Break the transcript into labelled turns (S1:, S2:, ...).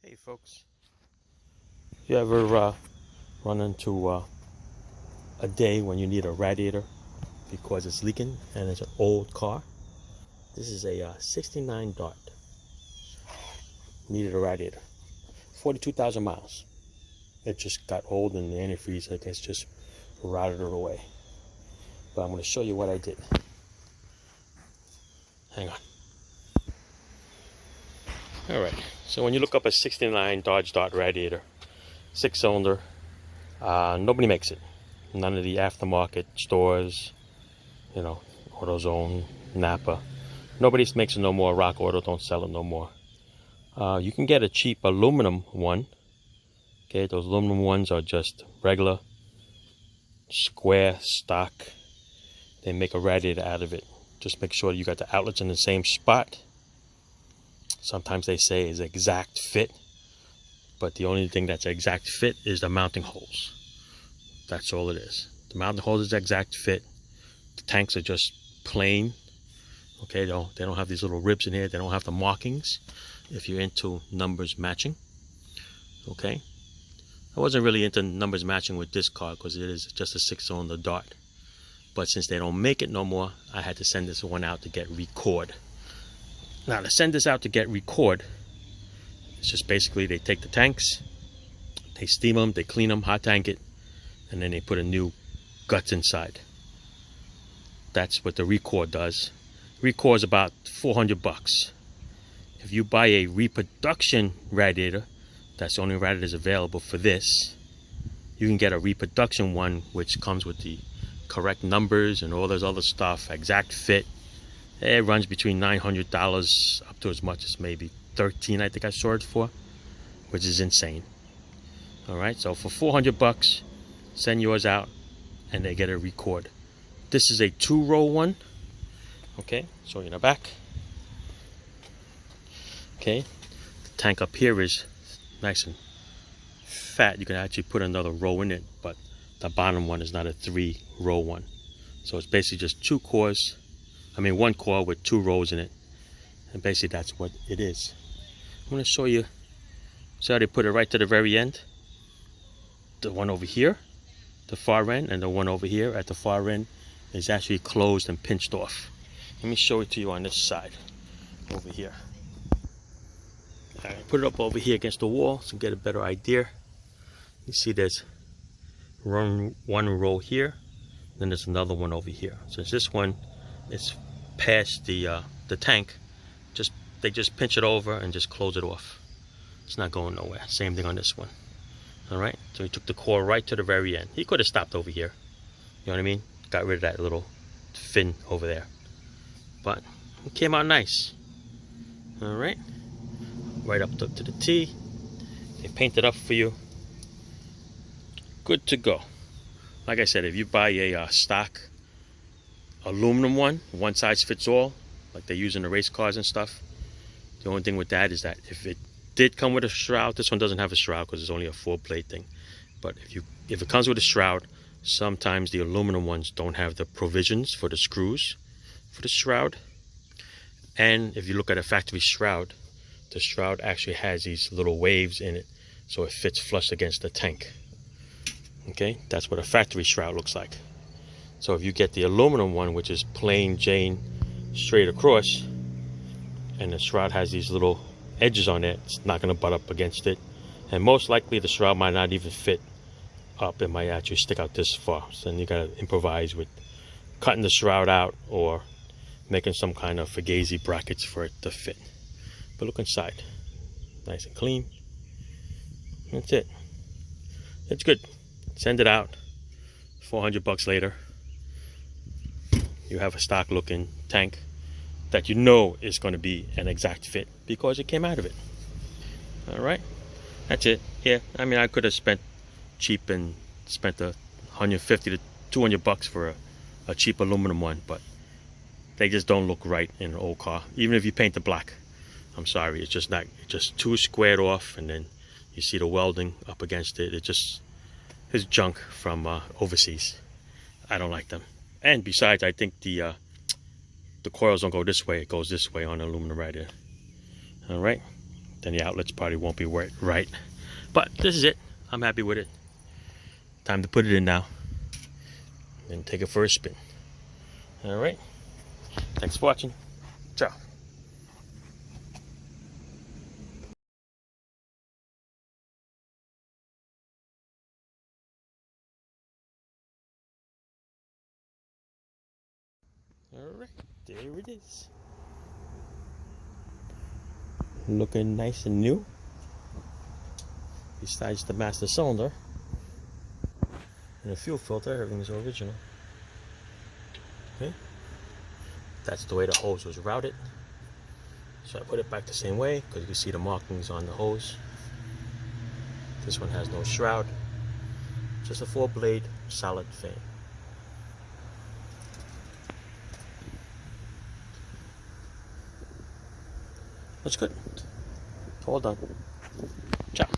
S1: Hey folks, you ever run into a day when you need a radiator because it's leaking and it's an old car? This is a 69 Dart. Needed a radiator. 42,000 miles. It just got old and the antifreeze, I guess, just rotted it away. But I'm going to show you what I did. Hang on. Alright, so when you look up a 69 Dodge Dart radiator, 6-cylinder, nobody makes it. None of the aftermarket stores, you know, AutoZone, Napa. Nobody makes it no more. Rock Auto don't sell it no more. You can get a cheap aluminum one. Okay, those aluminum ones are just regular, square stock. They make a radiator out of it. Just make sure you got the outlets in the same spot. Sometimes they say is exact fit, but the only thing that's exact fit is the mounting holes. That's all it is. The mounting holes is exact fit. The tanks are just plain. Okay, they don't have these little ribs in here. They don't have the markings. If you're into numbers matching, okay. I wasn't really into numbers matching with this car because it is just a 6-cylinder Dart. But since they don't make it no more, I had to send this one out to get Recore. Now to send this out to get Recore, it's just basically they take the tanks, they steam them, they clean them, hot tank it, and then they put a new guts inside. That's what the Recore does. Recore is about 400 bucks. If you buy a reproduction radiator, that's the only radiator that's available for this. You can get a reproduction one which comes with the correct numbers and all this other stuff, exact fit. It runs between $900 up to as much as maybe $13, I think I saw it for, which is insane. All right, so for 400 bucks, send yours out and they get a Recore. This is a 2-row one. Okay, so in the back. Okay, the tank up here is nice and fat. You can actually put another row in it, but the bottom one is not a 3-row one. So it's basically just one core with 2 rows in it. And basically that's what it is. I'm going to show you. See how they put it right to the very end? The one over here, the far end, and the one over here at the far end is actually closed and pinched off. Let me show it to you on this side, over here. All right, put it up over here against the wall so you get a better idea. You see there's one row here, then there's another one over here. Since this one is past the tank, they just pinch it over and just close it off. It's not going nowhere. Same thing on this one. All right, so he took the core right to the very end. He could have stopped over here, you know what I mean, got rid of that little fin over there, but it came out nice. All right, right up to the T. They paint it up for you. Good to go. Like I said, if you buy a stock aluminum one size fits all, like they use in the race cars and stuff, the only thing with that is that if it did come with a shroud, this one doesn't have a shroud because it's only a 4-plate thing, but if it comes with a shroud, sometimes the aluminum ones don't have the provisions for the screws for the shroud. And if you look at a factory shroud, the shroud actually has these little waves in it, so it fits flush against the tank. Okay, that's what a factory shroud looks like. So if you get the aluminum one, which is plain Jane straight across, and the shroud has these little edges on it, it's not going to butt up against it. And most likely the shroud might not even fit up. It might actually stick out this far. So then you got to improvise with cutting the shroud out or making some kind of fugazi brackets for it to fit. But look inside. Nice and clean. That's it. It's good. Send it out. 400 bucks later, you have a stock looking tank that you know is going to be an exact fit because it came out of it. All right, that's it. Yeah, I mean, I could have spent cheap and spent 150 to 200 bucks for a cheap aluminum one, but they just don't look right in an old car. Even if you paint the black, I'm sorry, it's just too squared off, and then you see the welding up against it. It's junk from overseas. I don't like them. And besides, I think the coils don't go this way. It goes this way on an aluminum radiator. All right. then the outlets probably won't be right. But this is it. I'm happy with it. Time to put it in now and take it for a spin. All right. Thanks for watching. Ciao. All right, there it is. Looking nice and new. Besides the master cylinder and the fuel filter, everything is original. Okay. That's the way the hose was routed. So I put it back the same way because you can see the markings on the hose. This one has no shroud. Just a 4-blade solid fan. Looks good. All done. Ciao.